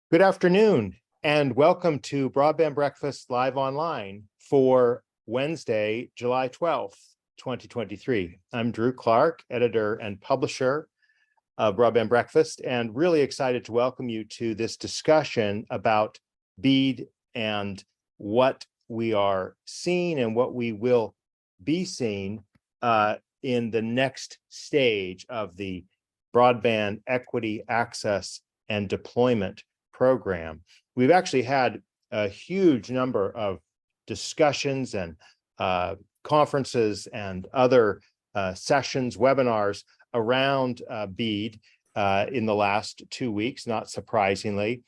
Good afternoon and welcome to Broadband Breakfast Live Online for Wednesday, July 12th, 2023. I'm Drew Clark, editor and publisher of Broadband Breakfast, and really excited to welcome you to this discussion about BEAD and what we are seeing and what we will be seeing in the next stage of the broadband equity, access, and deployment program. We've actually had a huge number of discussions and conferences and other sessions, webinars around BEAD in the last 2 weeks, not surprisingly.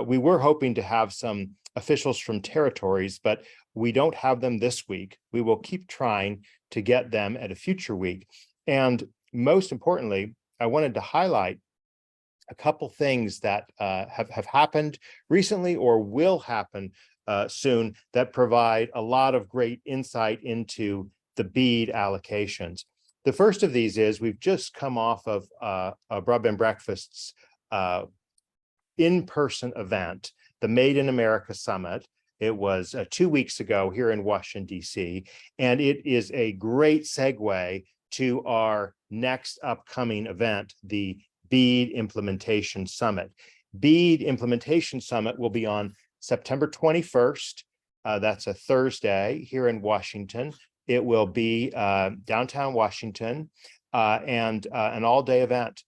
We were hoping to have some officials from territories, but we don't have them this week. We will keep trying to get them at a future week. And most importantly, I wanted to highlight a couple things that have happened recently or will happen soon that provide a lot of great insight into the BEAD allocations. The first of these is we've just come off of a Broadband Breakfast's in-person event, the Made in America Summit. It was 2 weeks ago here in Washington, D.C., and it is a great segue to our next upcoming event, the BEAD Implementation Summit. BEAD Implementation Summit will be on September 21st. That's a Thursday here in Washington. It will be downtown Washington and an all-day event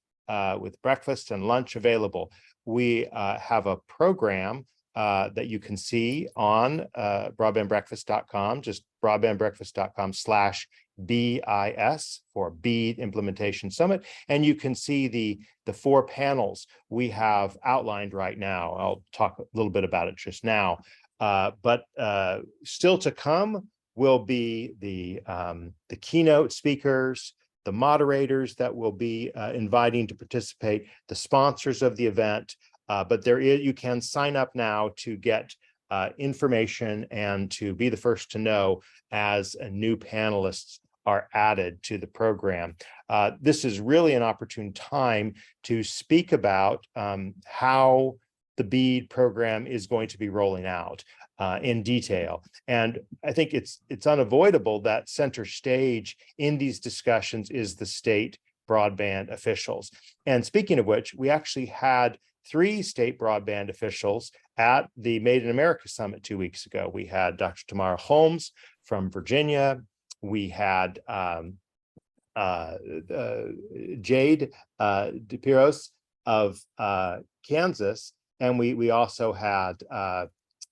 with breakfast and lunch available. We have a program that you can see on broadbandbreakfast.com, just broadbandbreakfast.com/BIS for BEAD Implementation Summit. And you can see the 4 panels we have outlined right now. I'll talk a little bit about it just now. But still to come will be the keynote speakers, the moderators that will be inviting to participate, the sponsors of the event. But you can sign up now to get information and to be the first to know as new panelists are added to the program. This is really an opportune time to speak about how the BEAD program is going to be rolling out in detail. And I think it's unavoidable that center stage in these discussions is the state broadband officials. And speaking of which, we actually had 3 state broadband officials at the Made in America Summit 2 weeks ago. We had Dr. Tamara Holmes from Virginia. We had Jade DePiros of Kansas. And we also had,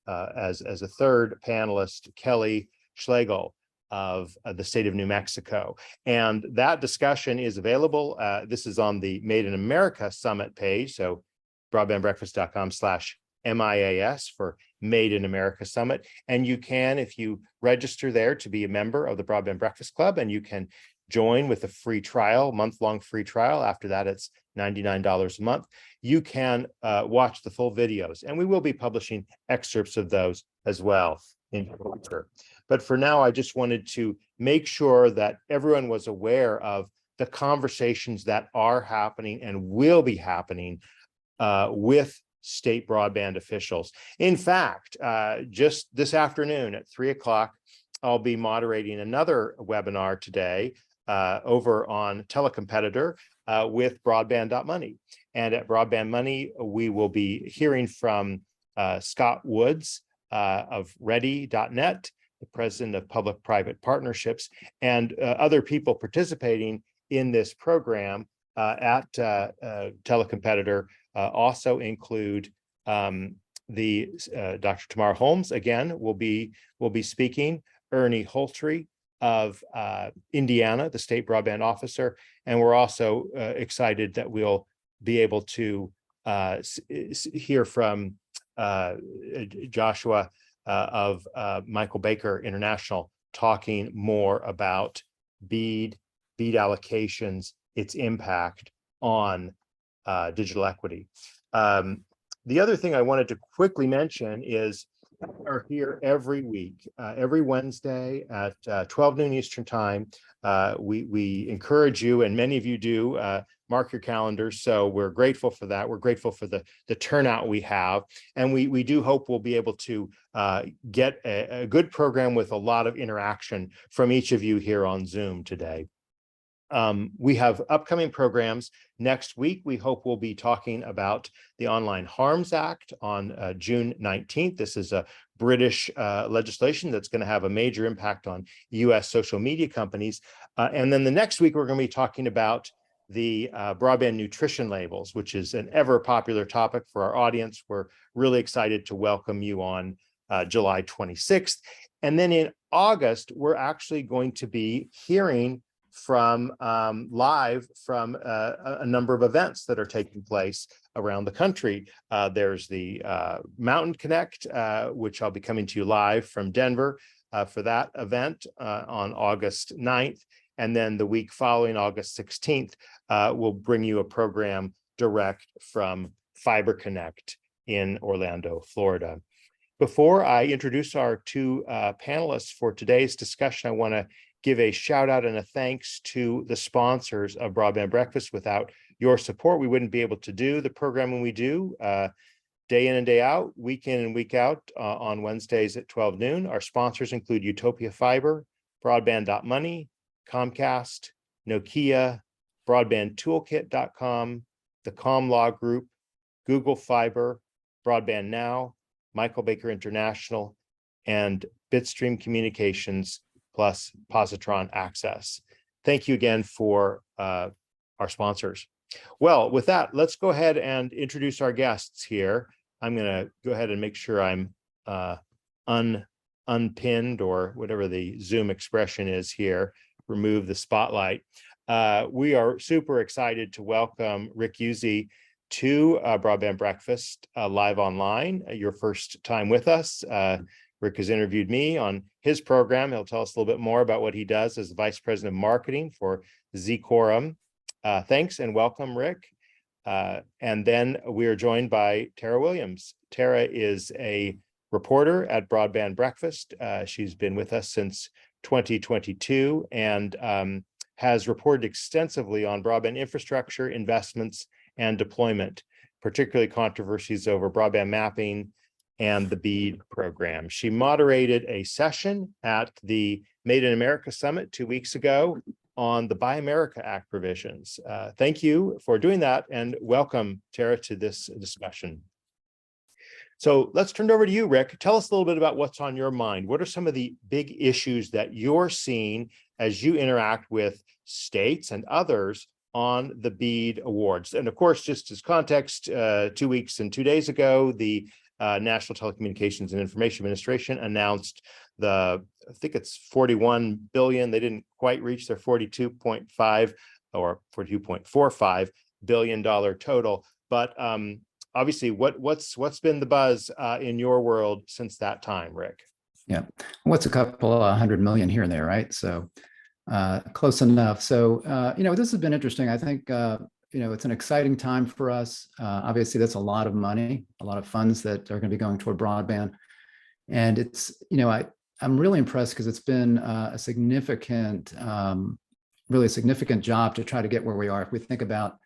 as a third panelist, Kelly Schlegel of the state of New Mexico. And that discussion is available. This is on the Made in America Summit page. So broadbandbreakfast.com/MIAS for Made in America Summit. And you can, if you register there, to be a member of the Broadband Breakfast Club, and you can join with a free trial, month-long free trial. After that, it's $99 a month. You can watch the full videos, and we will be publishing excerpts of those as well in future. But for now, I just wanted to make sure that everyone was aware of the conversations that are happening and will be happening with state broadband officials. In fact, just this afternoon at 3 o'clock, I'll be moderating another webinar today over on Telecompetitor with Broadband.Money. And at Broadband Money, we will be hearing from Scott Woods of Ready.net, the president of Public-Private Partnerships, and other people participating in this program at Telecompetitor. Also include Dr. Tamara Holmes, again, will be speaking, Ernie Holtry of Indiana, the state broadband officer, and we're also excited that we'll be able to hear from Joshua of Michael Baker International, talking more about BEAD allocations, its impact on digital equity. The other thing I wanted to quickly mention is are here every week, every Wednesday at 12 noon Eastern time. We encourage you, and many of you do, Mark your calendars. So we're grateful for that. We're grateful for the turnout we have. And we do hope we'll be able to get a good program with a lot of interaction from each of you here on Zoom today. We have upcoming programs. Next week, we hope we'll be talking about the Online Harms Act on June 19th. This is a British legislation that's going to have a major impact on US social media companies. And then the next week, we're going to be talking about the broadband nutrition labels, which is an ever popular topic for our audience. We're really excited to welcome you on July 26th. And then in August, we're actually going to be hearing from live from a number of events that are taking place around the country. There's the Mountain Connect, which I'll be coming to you live from Denver for that event on August 9th. And then the week following, August 16th, we'll bring you a program direct from Fiber Connect in Orlando, Florida. Before I introduce our two panelists for today's discussion, I want to give a shout out and a thanks to the sponsors of Broadband Breakfast. Without your support, we wouldn't be able to do the programming we do day in and day out, week in and week out on Wednesdays at 12 noon. Our sponsors include Utopia Fiber, Broadband.money, Comcast, Nokia, BroadbandToolkit.com, the ComLaw Group, Google Fiber, Broadband Now, Michael Baker International, and Bitstream Communications, plus Positron Access. Thank you again for our sponsors. Well, with that, let's go ahead and introduce our guests here. I'm going to go ahead and make sure I'm unpinned, or whatever the Zoom expression is here, remove the spotlight. We are super excited to welcome Rick Uzzi to Broadband Breakfast live online. Your first time with us. Rick has interviewed me on his program. He'll tell us a little bit more about what he does as Vice President of Marketing for Z-Quorum. Thanks and welcome, Rick. And then we are joined by Tara Williams. Tara is a reporter at Broadband Breakfast. She's been with us since 2022 and has reported extensively on broadband infrastructure, investments, and deployment, particularly controversies over broadband mapping and the BEAD program. She moderated a session at the Made in America Summit 2 weeks ago on the Buy America Act provisions. Thank you for doing that, and welcome, Tara, to this discussion. So let's turn it over to you, Rick. Tell us a little bit about what's on your mind. What are some of the big issues that you're seeing as you interact with states and others on the BEAD awards? And of course, just as context, 2 weeks and 2 days ago, the National Telecommunications and Information Administration announced I think it's 41 billion. They didn't quite reach their 42.5 or $42.45 billion total. But obviously, what's been the buzz in your world since that time, Rick? Yeah, what's a couple of 100 million here and there, right? So close enough. So this has been interesting. I think it's an exciting time for us. Obviously, that's a lot of money, a lot of funds that are going to be going toward broadband. And it's, I'm really impressed because it's been a significant, really significant job to try to get where we are. If we think about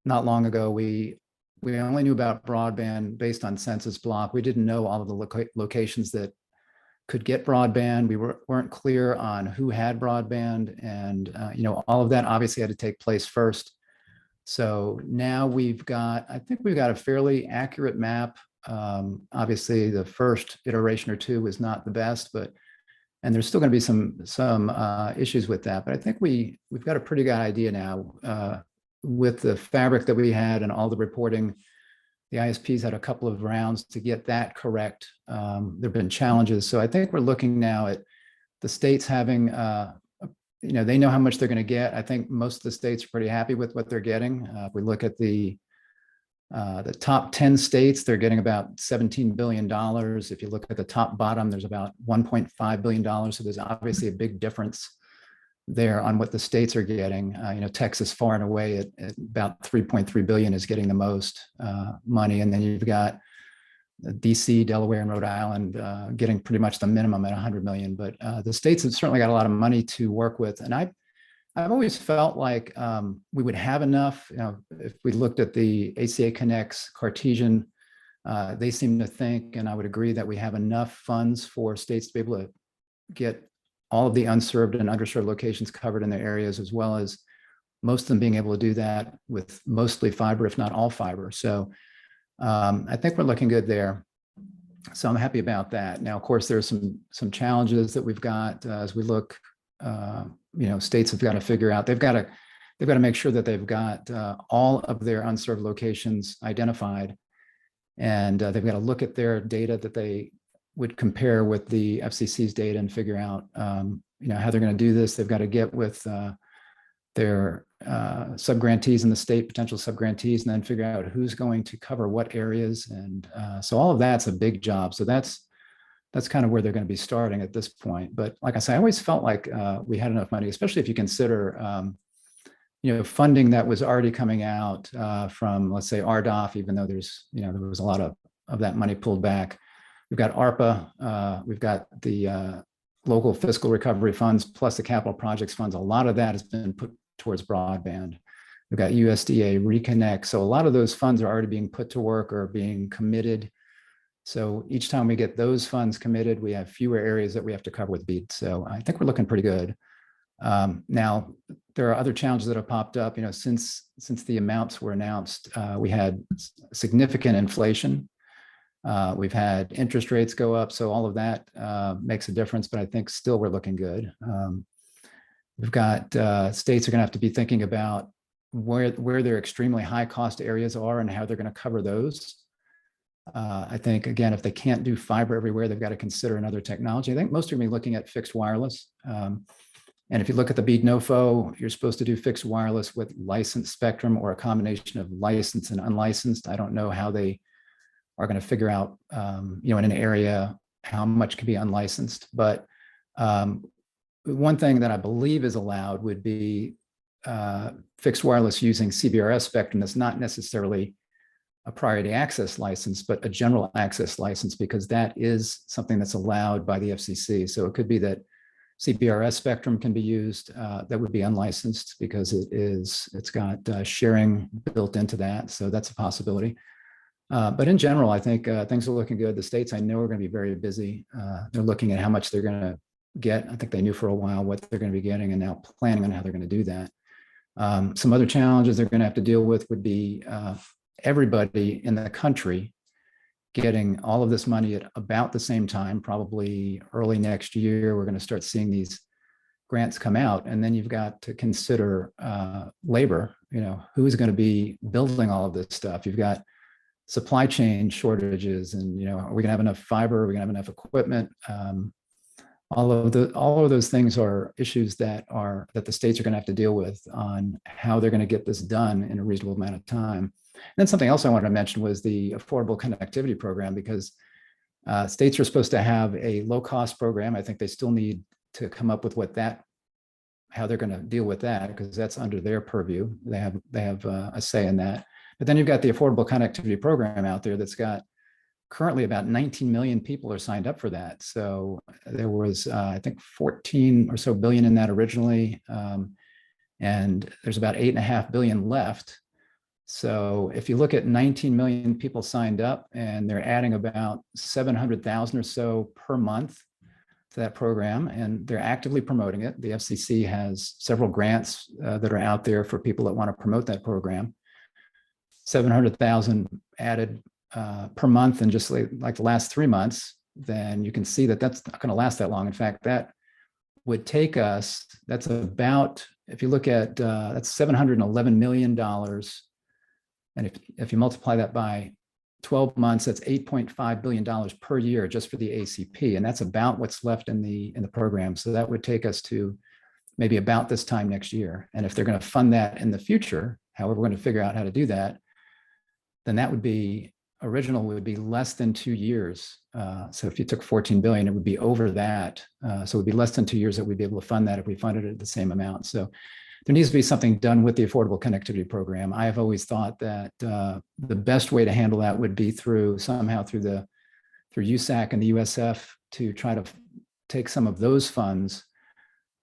not long ago, we only knew about broadband based on census block. We didn't know all of the locations that could get broadband. We weren't clear on who had broadband, and all of that obviously had to take place first. So now I think we've got a fairly accurate map. Obviously, the first iteration or two was not the best, and there's still going to be some issues with that. But I think we've got a pretty good idea now with the fabric that we had and all the reporting. The ISPs had a couple of rounds to get that correct. There've been challenges, so I think we're looking now at the states having. They know how much they're going to get. I think most of the states are pretty happy with what they're getting. If we look at the top 10 states, they're getting about $17 billion. If you look at the top bottom, there's about $1.5 billion. So there's obviously a big difference there on what the states are getting. Texas far and away at about 3.3 billion is getting the most money. And then you've got DC, Delaware, and Rhode Island getting pretty much the minimum at 100 million. But the states have certainly got a lot of money to work with. And I've always felt like we would have enough. If we looked at the ACA Connect's Cartesian, they seem to think, and I would agree, that we have enough funds for states to be able to get all of the unserved and underserved locations covered in their areas, as well as most of them being able to do that with mostly fiber, if not all fiber. So I think we're looking good there. So I'm happy about that. Now, of course, there's some challenges that we've got as we look. States have got to figure out, they've got to make sure that they've got all of their unserved locations identified, and they've got to look at their data that they would compare with the FCC's data and figure out how they're going to do this. They've got to get with their subgrantees in the state, potential subgrantees, and then figure out who's going to cover what areas. And so all of that's a big job. So that's kind of where they're going to be starting at this point. But like I say, I always felt like we had enough money, especially if you consider funding that was already coming out from, let's say, RDOF, even though there was a lot of that money pulled back. We've got ARPA, we've got the local fiscal recovery funds, plus the capital projects funds. A lot of that has been put towards broadband. We've got USDA Reconnect. So a lot of those funds are already being put to work or being committed. So each time we get those funds committed, we have fewer areas that we have to cover with BEAD. So I think we're looking pretty good. Now, there are other challenges that have popped up. Since the amounts were announced, we had significant inflation. We've had interest rates go up. So all of that makes a difference, but I think still we're looking good. We've got states are going to have to be thinking about where their extremely high cost areas are and how they're going to cover those. I think, again, if they can't do fiber everywhere, they've got to consider another technology. I think most are going to be looking at fixed wireless. And if you look at the BEAD NOFO, you're supposed to do fixed wireless with licensed spectrum or a combination of licensed and unlicensed. I don't know how they are going to figure out, in an area, how much can be unlicensed. But one thing that I believe is allowed would be fixed wireless using CBRS spectrum that's not necessarily a priority access license, but a general access license, because that is something that's allowed by the FCC. So it could be that CBRS spectrum can be used that would be unlicensed because it's got sharing built into that. So that's a possibility. But in general, I think things are looking good. The states, I know, are going to be very busy. They're looking at how much they're going to get. I think they knew for a while what they're going to be getting and now planning on how they're going to do that. Some other challenges they're going to have to deal with would be everybody in the country getting all of this money at about the same time, probably early next year. We're going to start seeing these grants come out, and then you've got to consider labor. Who is going to be building all of this stuff? You've got supply chain shortages, and are we going to have enough fiber? Are we going to have enough equipment? All of those things are issues that the states are going to have to deal with on how they're going to get this done in a reasonable amount of time. And then something else I wanted to mention was the Affordable Connectivity Program, because states are supposed to have a low-cost program. I think they still need to come up with how they're going to deal with that, because that's under their purview. They have a say in that. But then you've got the Affordable Connectivity Program out there that's got currently about 19 million people are signed up for that. So there was, I think, 14 or so billion in that originally, and there's about 8.5 billion left. So if you look at 19 million people signed up, and they're adding about 700,000 or so per month to that program, and they're actively promoting it. The FCC has several grants that are out there for people that want to promote that program. 700,000 added per month in just like the last 3 months, then you can see that that's not going to last that long. In fact, that would take us, that's about, if you look at, that's $711 million. And if you multiply that by 12 months, that's $8.5 billion per year just for the ACP. And that's about what's left in the program. So that would take us to maybe about this time next year. And if they're going to fund that in the future, however, we're going to figure out how to do that, then that would be less than 2 years. So if you took 14 billion, it would be over that. So it would be less than 2 years that we'd be able to fund that if we funded it at the same amount. So there needs to be something done with the Affordable Connectivity Program. I have always thought that the best way to handle that would be through USAC and the USF to try to take some of those funds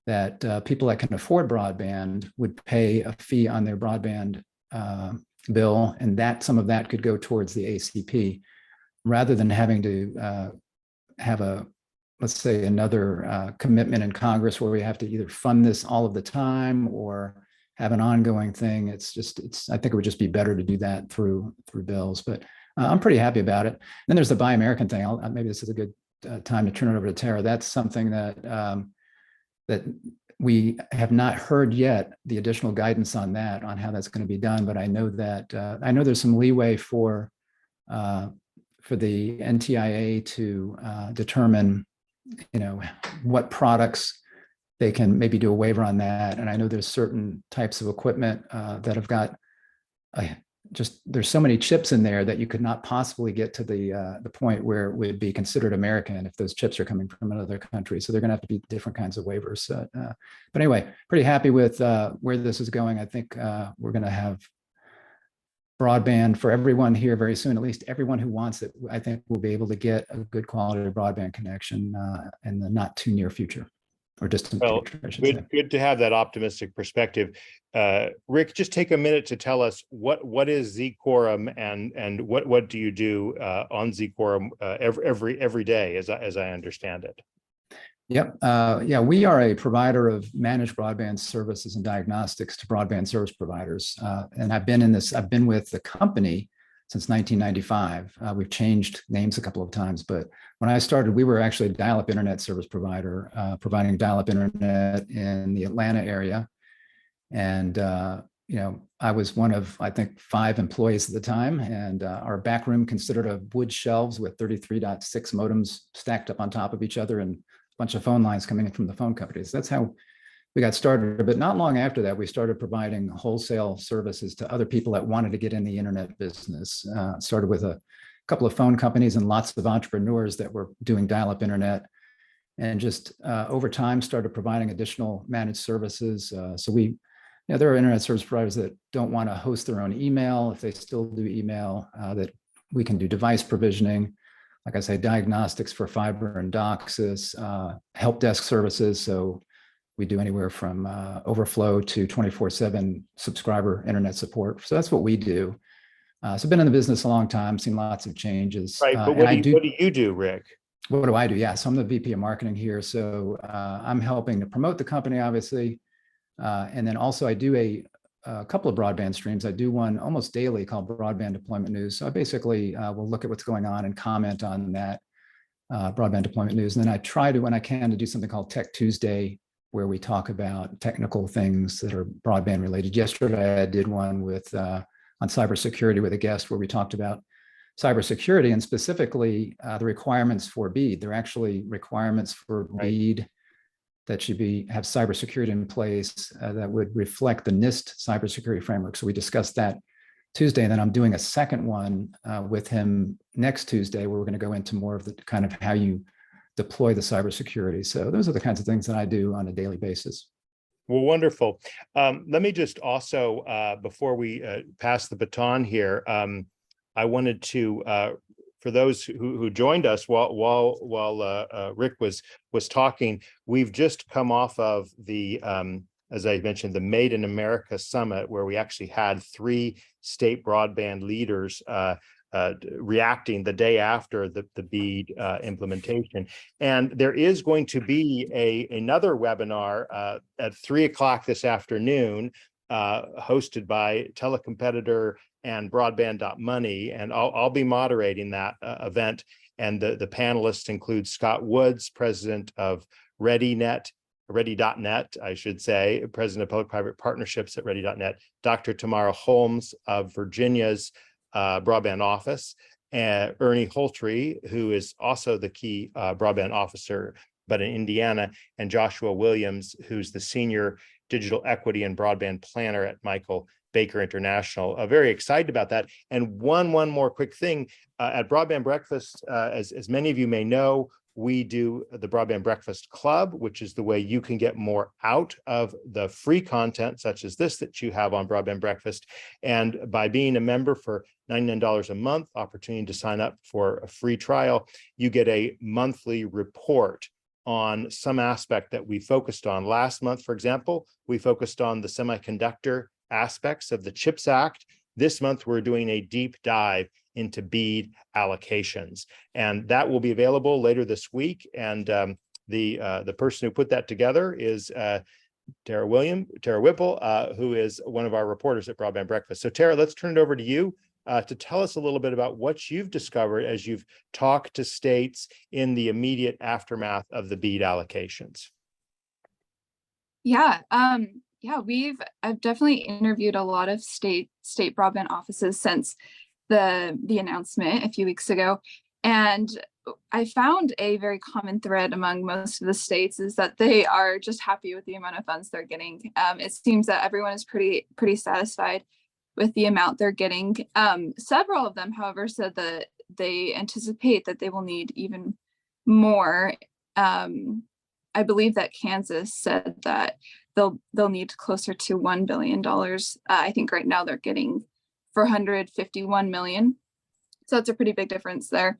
that people that can afford broadband would pay a fee on their broadband bill, and that some of that could go towards the ACP, rather than having to have a, let's say, another commitment in Congress where we have to either fund this all of the time or have an ongoing thing. I think it would just be better to do that through bills. But I'm pretty happy about it. Then there's the Buy American thing. Maybe this is a good time to turn it over to Tara. That's something that that we have not heard yet, the additional guidance on that, on how that's going to be done. But I know that there's some leeway for the NTIA to determine, what products they can maybe do a waiver on that. And I know there's certain types of equipment that have got there's so many chips in there that you could not possibly get to the point where it would be considered American if those chips are coming from another country. So they're going to have to be different kinds of waivers. But anyway, pretty happy with where this is going. I think we're going to have broadband for everyone here very soon. At least everyone who wants it, I think, will be able to get a good quality broadband connection in the not too near future, or distant future, I should say. Good to have that optimistic perspective. Rick, just take a minute to tell us what is Z-Quorum and what do you do on Z-Quorum every day, as I understand it. Yep. Yeah, we are a provider of managed broadband services and diagnostics to broadband service providers. And I've been with the company since 1995. We've changed names a couple of times, but when I started, we were actually a dial-up internet service provider, providing dial-up internet in the Atlanta area. And, I was one of, I think, 5 employees at the time. And our back room consisted of wood shelves with 33.6 modems stacked up on top of each other, and bunch of phone lines coming in from the phone companies. That's how we got started. But not long after that, we started providing wholesale services to other people that wanted to get in the internet business. Started with a couple of phone companies and lots of entrepreneurs that were doing dial-up internet, and just over time started providing additional managed services. So there are internet service providers that don't want to host their own email. If they still do email, that we can do device provisioning, like I say, diagnostics for fiber and DOCSIS, help desk services. So we do anywhere from overflow to 24/7 subscriber internet support. So that's what we do. So I've been in the business a long time, seen lots of changes. Right, but what do you do, Rick? What do I do? Yeah, so I'm the VP of marketing here. So I'm helping to promote the company, obviously. And then also I do a couple of broadband streams. I do one almost daily called Broadband Deployment News. So I basically will look at what's going on and comment on that broadband deployment news. And then I try to, when I can, to do something called Tech Tuesday, where we talk about technical things that are broadband related. Yesterday, I did one with on cybersecurity with a guest where we talked about cybersecurity and specifically the requirements for BEAD. There are actually requirements for BEAD that should have cybersecurity in place that would reflect the NIST cybersecurity framework. So we discussed that Tuesday, and then I'm doing a second one with him next Tuesday, where we're going to go into more of the kind of how you deploy the cybersecurity. So those are the kinds of things that I do on a daily basis. Well, wonderful. Let me just also, before we pass the baton here, I wanted to, for those who joined us while Rick was talking, we've just come off of the, as I mentioned, the Made in America Summit, where we actually had 3 state broadband leaders reacting the day after the BEAD implementation. And there is going to be another webinar at 3 o'clock this afternoon, hosted by telecompetitor and broadband.money, and I'll be moderating that event. And the panelists include Scott Woods, president of Ready.net, I should say, president of public-private partnerships at Ready.net, Dr. Tamara Holmes of Virginia's broadband office, and Ernie Holtree, who is also the key broadband officer, but in Indiana, and Joshua Williams, who's the senior digital equity and broadband planner at Michael Baker International. Very excited about that. And one more quick thing, at Broadband Breakfast, as many of you may know, we do the Broadband Breakfast Club, which is the way you can get more out of the free content such as this that you have on Broadband Breakfast. And by being a member for $99 a month, opportunity to sign up for a free trial, you get a monthly report on some aspect that we focused on. Last month, for example, we focused on the semiconductor aspects of the CHIPS Act. This month, we're doing a deep dive into BEAD allocations, and that will be available later this week. And the person who put that together is Tara Whipple, who is one of our reporters at Broadband Breakfast. So Tara, let's turn it over to you to tell us a little bit about what you've discovered as you've talked to states in the immediate aftermath of the BEAD allocations. Yeah, I've definitely interviewed a lot of state broadband offices since the announcement a few weeks ago, and I found a very common thread among most of the states is that they are just happy with the amount of funds they're getting. It seems that everyone is pretty satisfied with the amount they're getting. Several of them, however, said that they anticipate that they will need even more. I believe that Kansas said that they'll need closer to $1 billion. I think right now they're getting $451 million. So it's a pretty big difference there.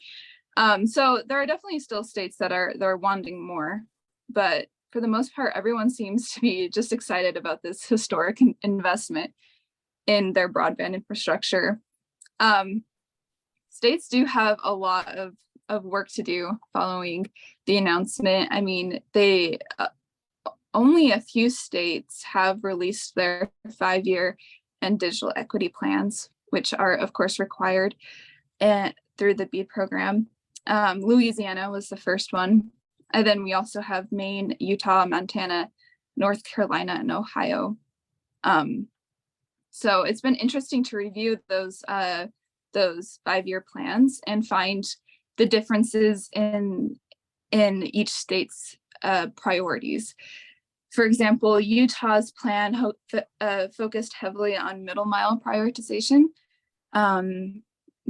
So there are definitely still states that are wanting more, but for the most part, everyone seems to be just excited about this historic investment in their broadband infrastructure. States do have a lot of work to do following the announcement. I mean, they only a few states have released their 5-year and digital equity plans, which are of course required through the BEAD program. Louisiana was the first one. And then we also have Maine, Utah, Montana, North Carolina, and Ohio. So it's been interesting to review those 5-year plans and find the differences in each state's priorities. For example, Utah's plan focused heavily on middle mile prioritization.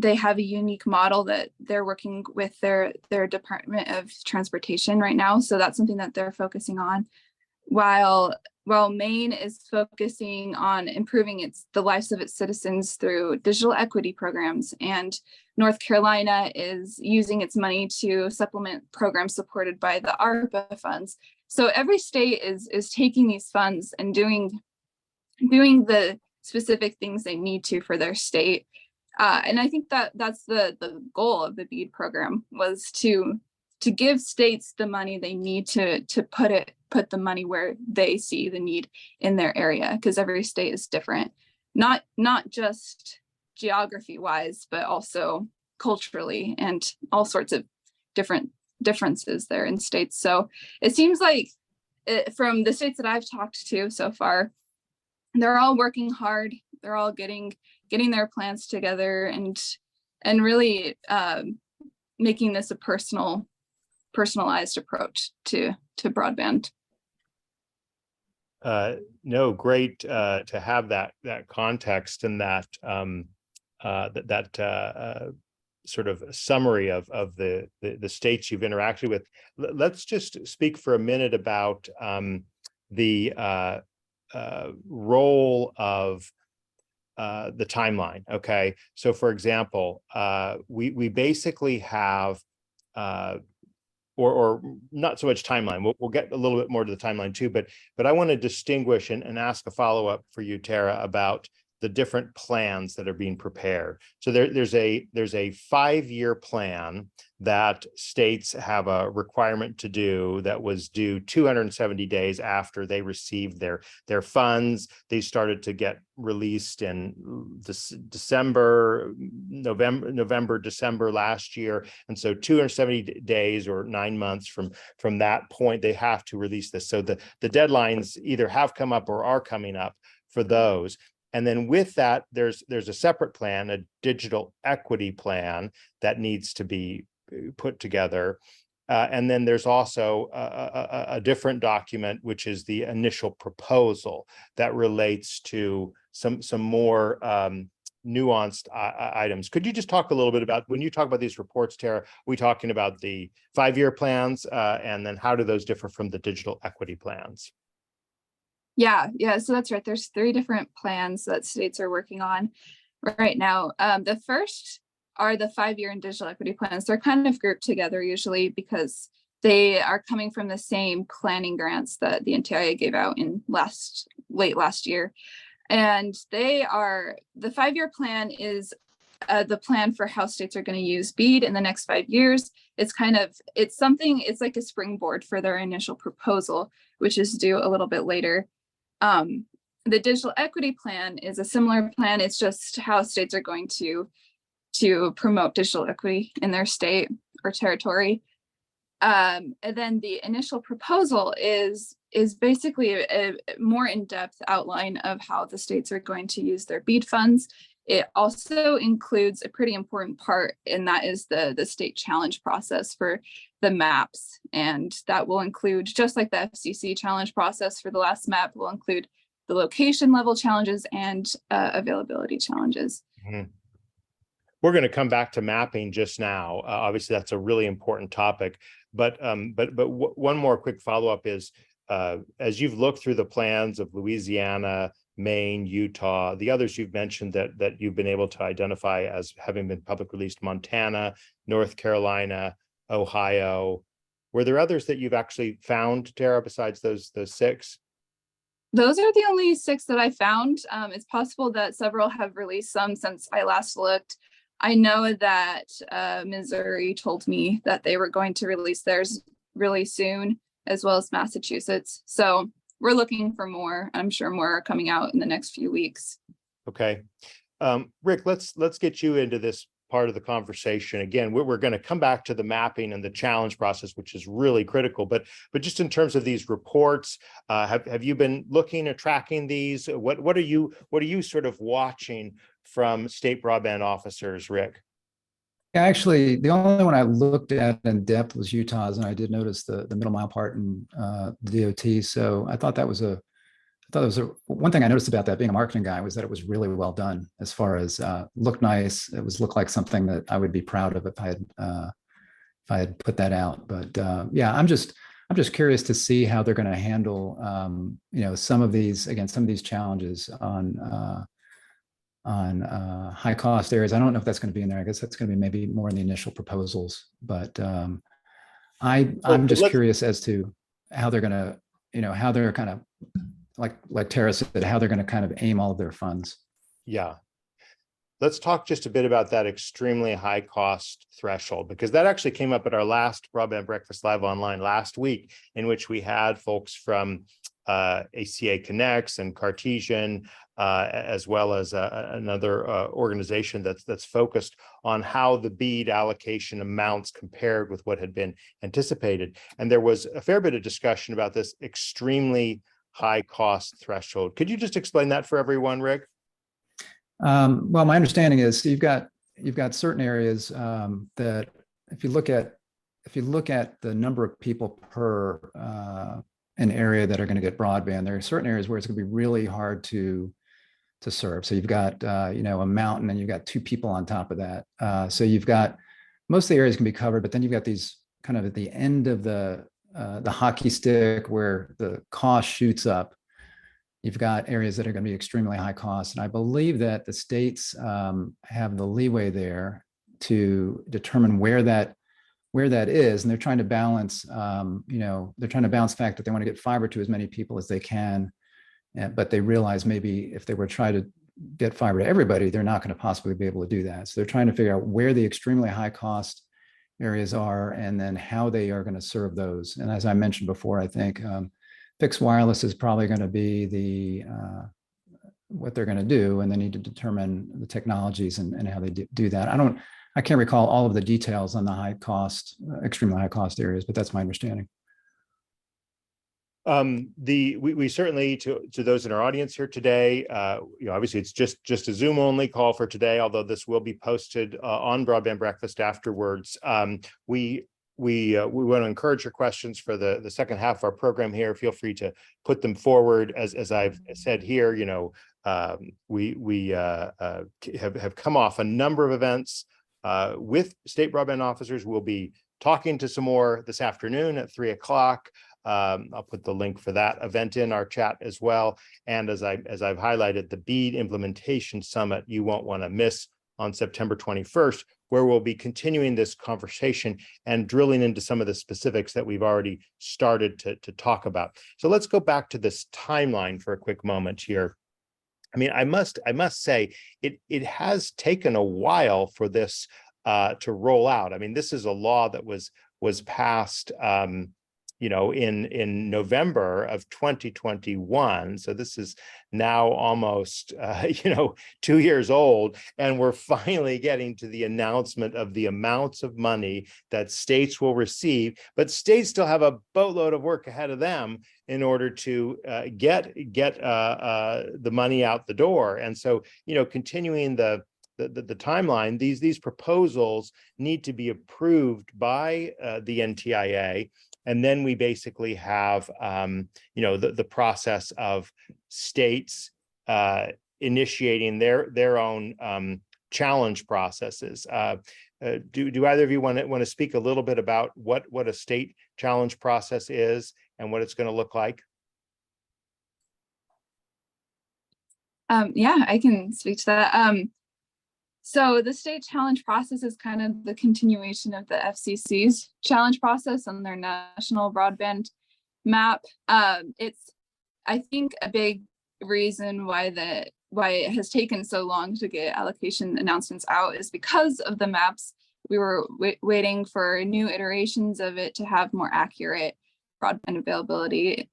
They have a unique model that they're working with their Department of Transportation right now. So that's something that they're focusing on. While Maine is focusing on improving the lives of its citizens through digital equity programs, and North Carolina is using its money to supplement programs supported by the ARPA funds. So every state is taking these funds and doing the specific things they need to for their state. And I think that's the goal of the BEAD program, was to give states the money they need to put the money where they see the need in their area, because every state is different, not just geography wise, but also culturally, and all sorts of differences there in states. So it seems like from the states that I've talked to so far, they're all working hard. They're all getting their plans together and really making this a personalized approach to broadband. No, great to have that context and that sort of summary of the states you've interacted with. Let's just speak for a minute about the role of the timeline. Okay, so for example, we basically have or not so much timeline. We'll get a little bit more to the timeline too, but I want to distinguish and ask a follow-up for you, Tara, about the different plans that are being prepared. So there's a 5-year plan that states have a requirement to do that was due 270 days after they received their funds. They started to get released in November, December last year. And so 270 days or 9 months from that point, they have to release this. So the deadlines either have come up or are coming up for those. And then with that, there's a separate plan, a digital equity plan that needs to be put together. And then there's also a different document, which is the initial proposal that relates to some more nuanced items. Could you just talk a little bit about, when you talk about these reports, Tara, are we talking about the 5-year plans and then how do those differ from the digital equity plans? Yeah, so that's right. There's 3 different plans that states are working on right now. The first are the 5-year and digital equity plans. They're kind of grouped together usually because They are coming from the same planning grants that the NTIA gave out in late last year. And the 5-year plan is the plan for how states are going to use BEAD in the next 5 years. It's like a springboard for their initial proposal, which is due a little bit later. The digital equity plan is a similar plan. It's just how states are going to promote digital equity in their state or territory. And then the initial proposal is basically a more in-depth outline of how the states are going to use their BEAD funds. It also includes a pretty important part, and that is the state challenge process for the maps. And that will include, just like the FCC challenge process for the last map, will include the location level challenges and availability challenges. Mm-hmm. We're going to come back to mapping just now. Obviously, that's a really important topic. But one more quick follow-up is, as you've looked through the plans of Louisiana, Maine, Utah, the others you've mentioned that you've been able to identify as having been public released, Montana, North Carolina, Ohio. Were there others that you've actually found, Tara, besides those 6? Those are the only 6 that I found. It's possible that several have released some since I last looked. I know that Missouri told me that they were going to release theirs really soon, as well as Massachusetts. So we're looking for more. I'm sure more are coming out in the next few weeks. Okay. Rick, let's get you into this part of the conversation. Again, we're going to come back to the mapping and the challenge process, which is really critical. But just in terms of these reports, have you been looking at tracking these? What are you sort of watching from state broadband officers, Rick? Yeah, actually, the only one I looked at in depth was Utah's, and I did notice the middle mile part in the DOT. So I thought that was one thing I noticed about that, being a marketing guy, was that it was really well done as far as looked nice. It looked like something that I would be proud of if I had put that out. But yeah, I'm just curious to see how they're going to handle some of these challenges on high cost areas. I don't know if that's going to be in there. I guess that's going to be maybe more in the initial proposals. But I'm just curious as to how they're going to, how they're kind of, like Tara said, how they're going to kind of aim all of their funds. Yeah. Let's talk just a bit about that extremely high cost threshold, because that actually came up at our last Broadband Breakfast Live Online last week, in which we had folks from ACA Connects and Cartesian, as well as another organization that's focused on how the BEAD allocation amounts compared with what had been anticipated. And there was a fair bit of discussion about this extremely high cost threshold. Could you just explain that for everyone, Rick? Well, my understanding is you've got certain areas that if you look at the number of people per an area that are going to get broadband, there are certain areas where it's going to be really hard to serve. So you've got a mountain and you've got 2 people on top of that. So you've got, most of the areas can be covered, but then you've got these kind of at the end of the hockey stick where the cost shoots up. You've got areas that are going to be extremely high cost. And I believe that the states have the leeway there to determine where that is. And they're trying to balance, they're trying to balance the fact that they want to get fiber to as many people as they can. But they realize maybe if they were trying to get fiber to everybody, they're not going to possibly be able to do that. So they're trying to figure out where the extremely high cost areas are and then how they are going to serve those. And as I mentioned before, I think fixed wireless is probably going to be what they're going to do, and they need to determine the technologies and how they do that. I can't recall all of the details on the high cost, extremely high cost areas, but that's my understanding. We certainly, to those in our audience here today, obviously it's just a Zoom only call for today, although this will be posted on Broadband Breakfast afterwards. We want to encourage your questions for the second half of our program here. Feel free to put them forward. As I've said here, we have come off a number of events with state broadband officers. We'll be talking to some more this afternoon at 3 o'clock. I'll put the link for that event in our chat as well. And as I've highlighted, the BEAD Implementation Summit you won't want to miss on September 21st, where we'll be continuing this conversation and drilling into some of the specifics that we've already started to talk about. So let's go back to this timeline for a quick moment here. I mean, I must say it has taken a while for this to roll out. I mean, this is a law that was passed in November of 2021. So this is now almost 2 years old, and we're finally getting to the announcement of the amounts of money that states will receive. But states still have a boatload of work ahead of them in order to get the money out the door. And so, continuing the timeline, these proposals need to be approved by the NTIA. And then we basically have, the process of states initiating their own challenge processes. Do either of you want to speak a little bit about what a state challenge process is and what it's going to look like? Yeah, I can speak to that. So the state challenge process is kind of the continuation of the FCC's challenge process on their national broadband map. It's, I think, a big reason why it has taken so long to get allocation announcements out is because of the maps. We were waiting for new iterations of it to have more accurate broadband availability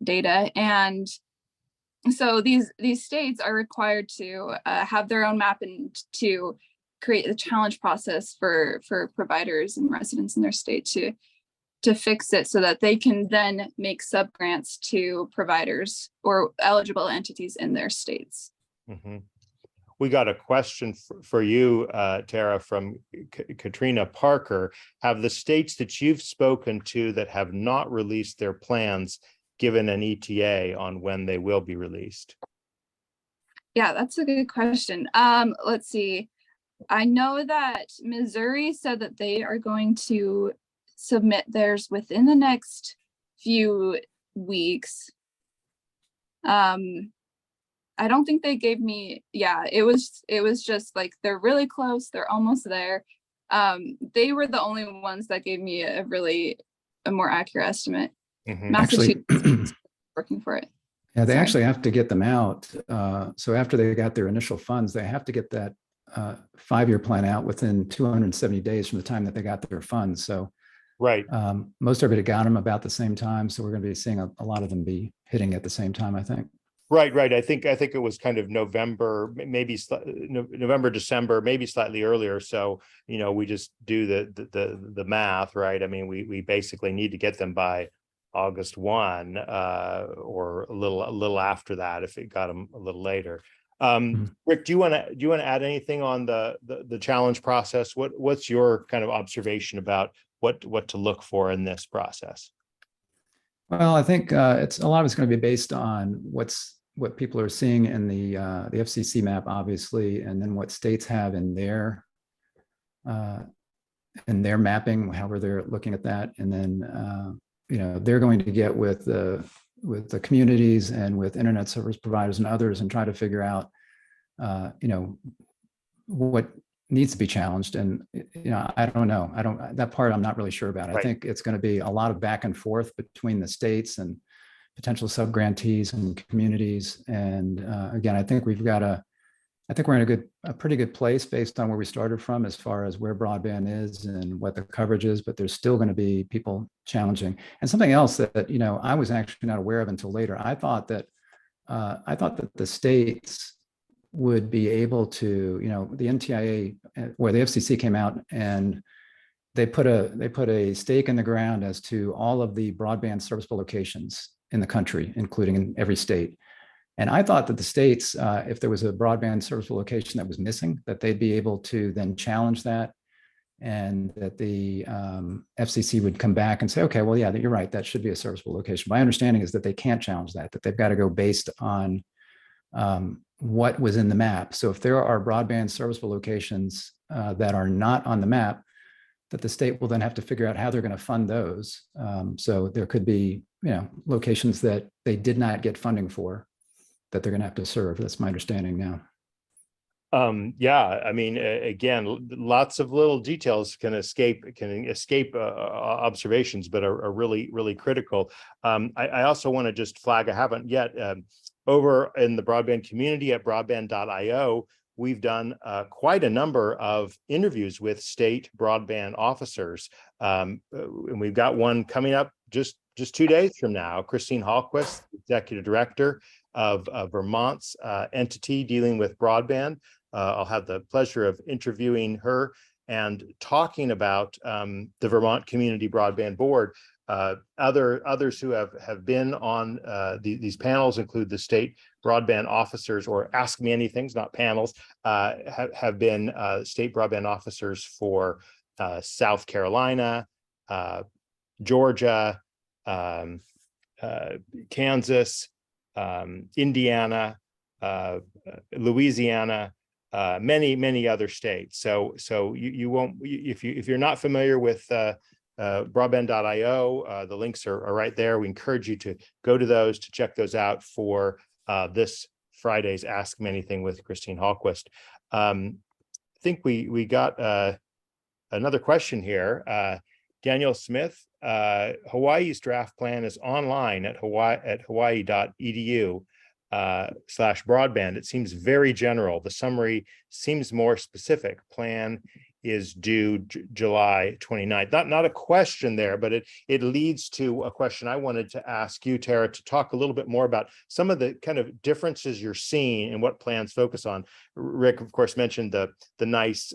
data. And so these states are required to have their own map and to create the challenge process for providers and residents in their state to fix it so that they can then make subgrants to providers or eligible entities in their states. Mm-hmm. We got a question for you, Tara, from Katrina Parker. Have the states that you've spoken to that have not released their plans given an ETA on when they will be released? Yeah, that's a good question. Let's see. I know that Missouri said that they are going to submit theirs within the next few weeks. I don't think they gave me, it was just like, they're really close, they're almost there. They were the only ones that gave me a more accurate estimate. Mm-hmm. Massachusetts is working for it. Yeah, they actually have to get them out. So after they got their initial funds, they have to get that 5-year plan out within 270 days from the time that they got their funds. So right. Most everybody got them about the same time. So we're going to be seeing a lot of them be hitting at the same time, I think. Right. I think it was kind of November, maybe November, December, maybe slightly earlier. So, we just do the math, right? I mean, we basically need to get them by August 1 or a little after that if it got them a little later. Rick, do you want to add anything on the challenge process? What's your kind of observation about what to look for in this process? Well, I think it's a lot of it's going to be based on what people are seeing in the FCC map, obviously, and then what states have in their mapping, however they're looking at that, and then they're going to get with the communities and with internet service providers and others and try to figure out what needs to be challenged. And I don't know. That part I'm not really sure about. Right. I think it's going to be a lot of back and forth between the states and potential subgrantees and communities. And again, I think we're in a pretty good place based on where we started from as far as where broadband is and what the coverage is, but there's still going to be people challenging. And something else that I was actually not aware of until later. I thought that the states would be able to, the NTIA or the FCC came out and they put a stake in the ground as to all of the broadband serviceable locations in the country, including in every state. And I thought that the states, if there was a broadband serviceable location that was missing, that they'd be able to then challenge that, and that the FCC would come back and say, okay, well, yeah, you're right, that should be a serviceable location. My understanding is that they can't challenge that they've got to go based on what was in the map. So if there are broadband serviceable locations that are not on the map, that the state will then have to figure out how they're going to fund those. So there could be, locations that they did not get funding for that they're going to have to serve. That's my understanding now. Yeah, I mean, again, lots of little details can escape observations, but are really critical. I also want to just flag, I haven't yet, over in the broadband community at broadband.io, we've done quite a number of interviews with state broadband officers. And we've got one coming up just 2 days from now. Christine Hallquist, Executive Director of Vermont's entity dealing with broadband. I'll have the pleasure of interviewing her and talking about the Vermont Community Broadband Board. Others who have been on these panels include the state broadband officers, or Ask Me Anythings, not panels, have been state broadband officers for South Carolina, Georgia, Kansas, Indiana, Louisiana, many other states. So you won't, if you're not familiar with broadband.io, the links are right there. We encourage you to go to those, to check those out for this Friday's Ask Me Anything with Christine Hallquist. I think we got another question here. Daniel Smith, Hawaii's draft plan is online at hawaii.edu. /broadband. It seems very general. The summary seems more specific. Plan is due July 29th. Not a question there, but it leads to a question I wanted to ask you, Tara, to talk a little bit more about some of the kind of differences you're seeing and what plans focus on. Rick, of course, mentioned the nice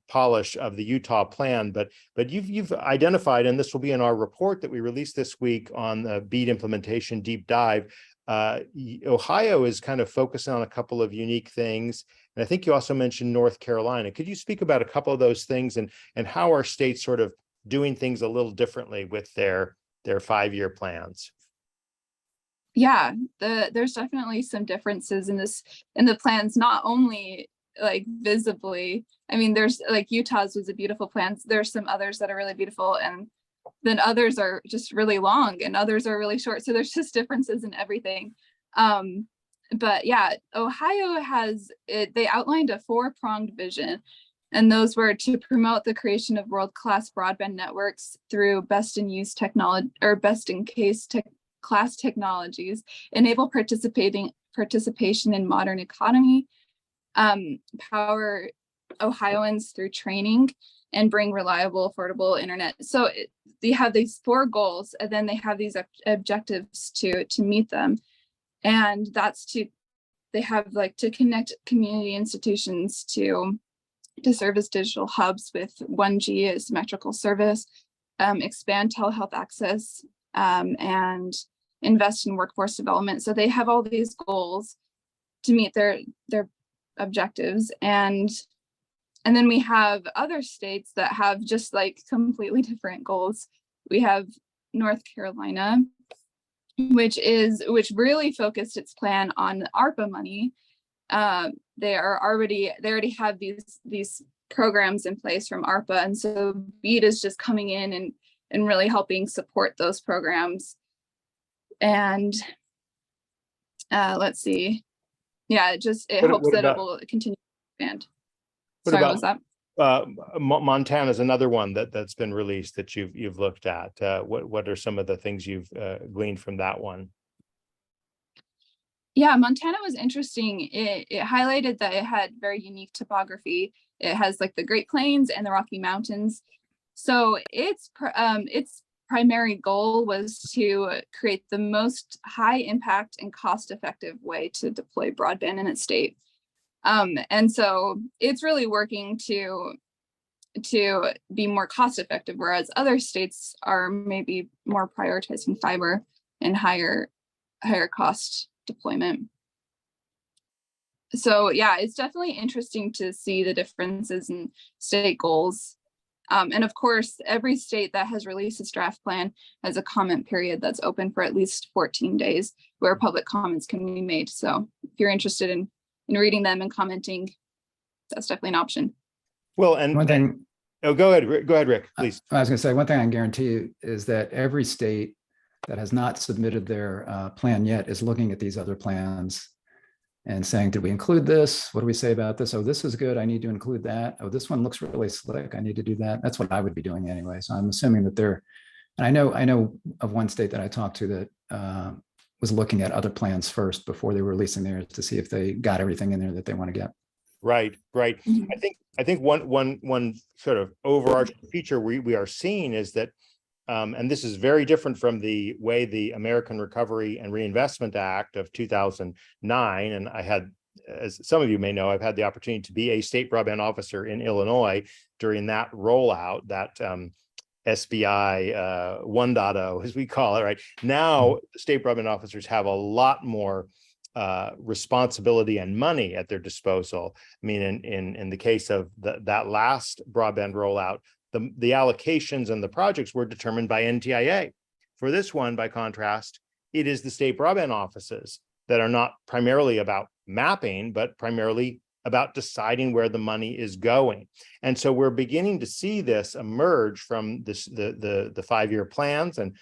polish of the Utah plan, but you've identified, and this will be in our report that we released this week on the BEAD implementation deep dive. Ohio is kind of focusing on a couple of unique things. And I think you also mentioned North Carolina. Could you speak about a couple of those things and how are states sort of doing things a little differently with their 5-year plans? Yeah, there's definitely some differences in the plans, not only like visibly. I mean, there's like Utah's was a beautiful plan. There's some others that are really beautiful, and then others are just really long and others are really short. So there's just differences in everything. But yeah, Ohio they outlined a 4-pronged vision, and those were to promote the creation of world-class broadband networks through best-in-use technology, or class technologies, enable participation in modern economy, power Ohioans through training, and bring reliable, affordable internet. So they have these 4 goals, and then they have these objectives to meet them. And they have like to connect community institutions to serve as digital hubs with 1G as symmetrical service, expand telehealth access, and invest in workforce development. So they have all these goals to meet their objectives. And then we have other states that have just like completely different goals. We have North Carolina, which really focused its plan on ARPA money. They already have these programs in place from ARPA, and so BEAD is just coming in and really helping support those programs. And let's see, yeah, it hopes that it will continue to expand. Sorry, what was that? Montana is another one that's been released that you've looked at. What are some of the things you've gleaned from that one? Yeah, Montana was interesting. It highlighted that it had very unique topography. It has like the Great Plains and the Rocky Mountains. So its primary goal was to create the most high impact and cost effective way to deploy broadband in its state. And so it's really working to be more cost effective, whereas other states are maybe more prioritizing fiber and higher cost deployment. So yeah, it's definitely interesting to see the differences in state goals. And of course, every state that has released its draft plan has a comment period that's open for at least 14 days where public comments can be made. So if you're interested in reading them and commenting, that's definitely an option. Well, and one thing. Go ahead, Rick, please. I was going to say, one thing I can guarantee you is that every state that has not submitted their plan yet is looking at these other plans and saying, did we include this? What do we say about this? Oh, this is good. I need to include that. Oh, this one looks really slick. I need to do that. That's what I would be doing anyway. So I'm assuming that they're, and I know of one state that I talked to that was looking at other plans first before they were releasing theirs to see if they got everything in there that they want to get. Right. Mhm. I think one sort of overarching feature we are seeing is that, and this is very different from the way the American Recovery and Reinvestment Act of 2009. And I had, as some of you may know, I've had the opportunity to be a state broadband officer in Illinois during that rollout, that SBI 1.0, as we call it. Right now, state broadband officers have a lot more responsibility and money at their disposal. I mean, in the case of that last broadband rollout, the allocations and the projects were determined by NTIA. For this one, by contrast, it is the state broadband offices that are not primarily about mapping, but primarily about deciding where the money is going. And so we're beginning to see this emerge from this, the 5-year plans. And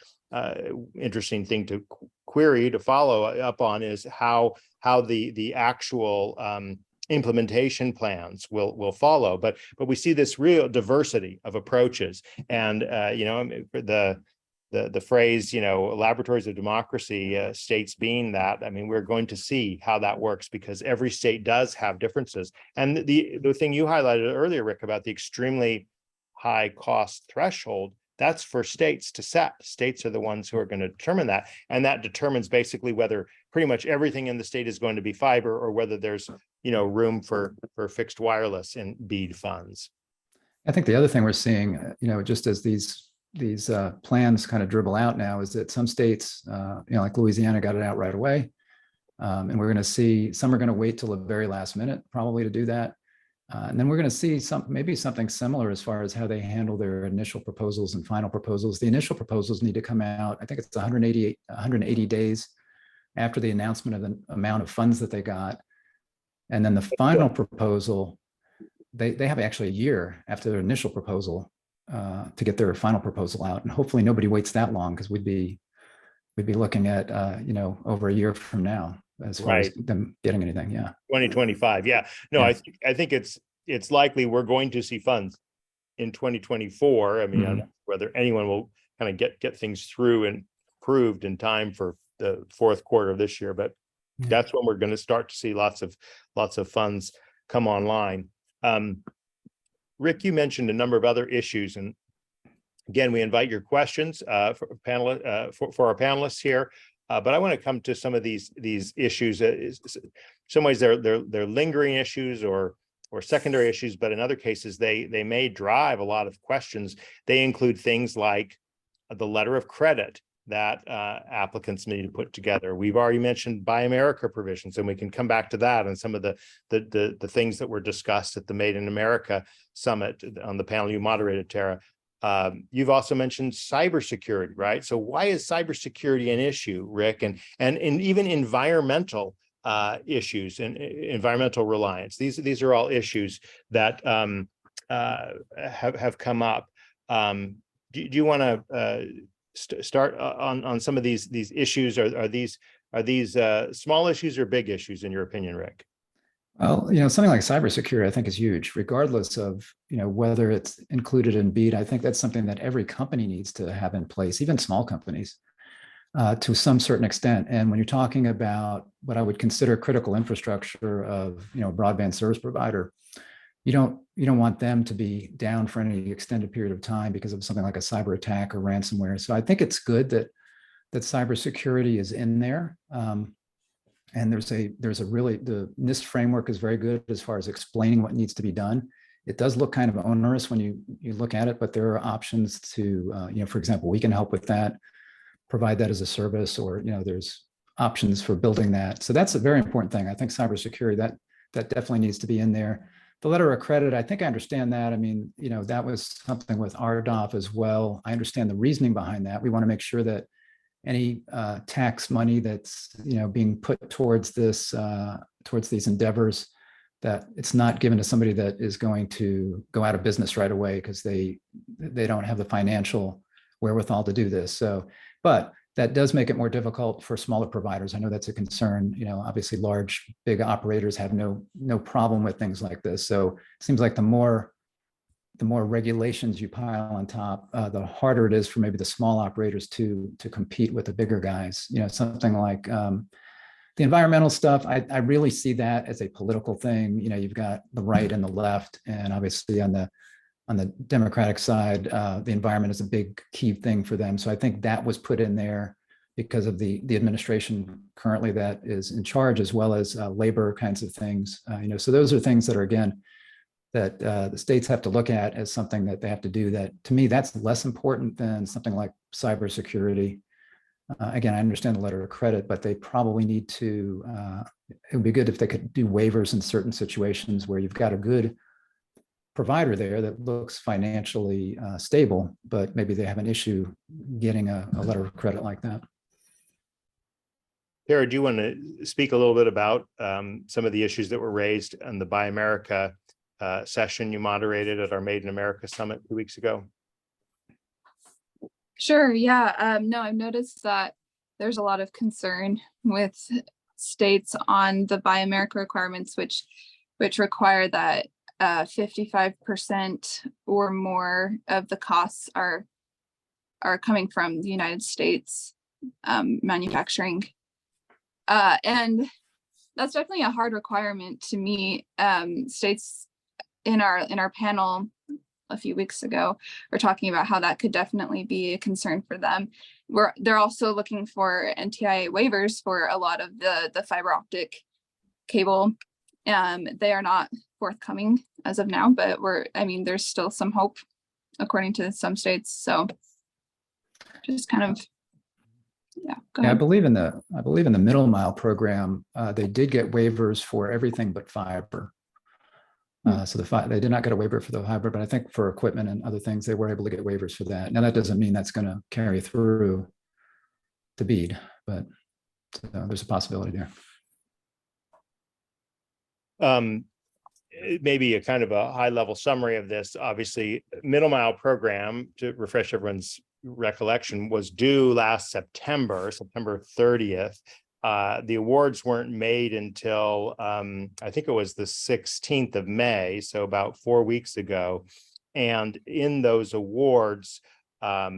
interesting thing to query, to follow up on, is how the actual implementation plans will follow. But we see this real diversity of approaches. And the phrase, laboratories of democracy, states being that, I mean, we're going to see how that works, because every state does have differences. And the thing you highlighted earlier, Rick, about the extremely high cost threshold, that's for states to set. States are the ones who are going to determine that. And that determines basically whether pretty much everything in the state is going to be fiber, or whether there's, room for fixed wireless in BEAD funds. I think the other thing we're seeing, just as these plans kind of dribble out now, is that some states, like Louisiana, got it out right away. And we're going to see some are going to wait till the very last minute probably to do that. And then we're going to see maybe something similar as far as how they handle their initial proposals and final proposals. The initial proposals need to come out, I think it's 180 days after the announcement of the amount of funds that they got. And then the final proposal, they have actually a year after their initial proposal to get their final proposal out. And hopefully nobody waits that long, because we'd be looking at over a year from now as far as them getting anything. Yeah. 2025. Yeah. No, Yeah. I think it's likely we're going to see funds in 2024. I mean, I don't know whether anyone will kind of get things through and approved in time for the fourth quarter of this year, but that's when we're going to start to see lots of funds come online. Rick, you mentioned a number of other issues, and again, we invite your questions for our panelists here. But I want to come to some of these issues. Some ways they're lingering issues or secondary issues, but in other cases they may drive a lot of questions. They include things like the letter of credit that applicants need to put together. We've already mentioned Buy America provisions, and we can come back to that and some of the things that were discussed at the Made in America Summit on the panel you moderated, Tara. You've also mentioned cybersecurity, right? So why is cybersecurity an issue, Rick? And even environmental issues and environmental reliance. These are all issues that have come up. Do you want to start on some of these issues? Are these small issues or big issues in your opinion, Rick? Well, something like cybersecurity, I think, is huge, regardless of, whether it's included in BEAD. I think that's something that every company needs to have in place, even small companies, to some certain extent. And when you're talking about what I would consider critical infrastructure of, broadband service provider, you don't want them to be down for any extended period of time because of something like a cyber attack or ransomware. So I think it's good that cybersecurity is in there. And there's a really, the NIST framework is very good as far as explaining what needs to be done. It does look kind of onerous when you look at it, but there are options to, for example, we can help with that, provide that as a service, or, there's options for building that. So that's a very important thing. I think cybersecurity, that definitely needs to be in there. The letter of credit, I think I understand that. I mean, that was something with RDOF as well. I understand the reasoning behind that. We want to make sure that any tax money that's being put towards this towards these endeavors, that it's not given to somebody that is going to go out of business right away because they don't have the financial wherewithal to do this. So, but that does make it more difficult for smaller providers. I know that's a concern. Obviously big operators have no problem with things like this. So it seems like the more regulations you pile on top, the harder it is for maybe the small operators to compete with the bigger guys. Something like the environmental stuff, I really see that as a political thing. You've got the right and the left, and obviously on the Democratic side, the environment is a big key thing for them. So I think that was put in there because of the administration currently that is in charge, as well as labor kinds of things. So those are things that are, again, that the states have to look at as something that they have to do. That, to me, that's less important than something like cybersecurity. Again, I understand the letter of credit, but they probably need to, it would be good if they could do waivers in certain situations where you've got a good provider there that looks financially stable, but maybe they have an issue getting a letter of credit like that. Tara, do you want to speak a little bit about some of the issues that were raised in the Buy America session you moderated at our Made in America Summit 2 weeks ago? Sure. Yeah. No, I've noticed that there's a lot of concern with states on the Buy America requirements, which require that 55% or more of the costs are coming from the United States manufacturing, and that's definitely a hard requirement to meet. States in our panel a few weeks ago were talking about how that could definitely be a concern for them. They're also looking for NTIA waivers for a lot of the fiber optic cable. They are not forthcoming as of now, but there's still some hope according to some states. So just kind of, yeah. Go ahead. I believe in the middle mile program. They did get waivers for everything but fiber. So they did not get a waiver for the fiber, but I think for equipment and other things, they were able to get waivers for that. Now, that doesn't mean that's going to carry through to BEAD, but there's a possibility there. Maybe a kind of a high level summary of this. Obviously, middle mile program, to refresh everyone's recollection, was due last September 30th. The awards weren't made until I think it was the 16th of May, so about 4 weeks ago. And in those awards, there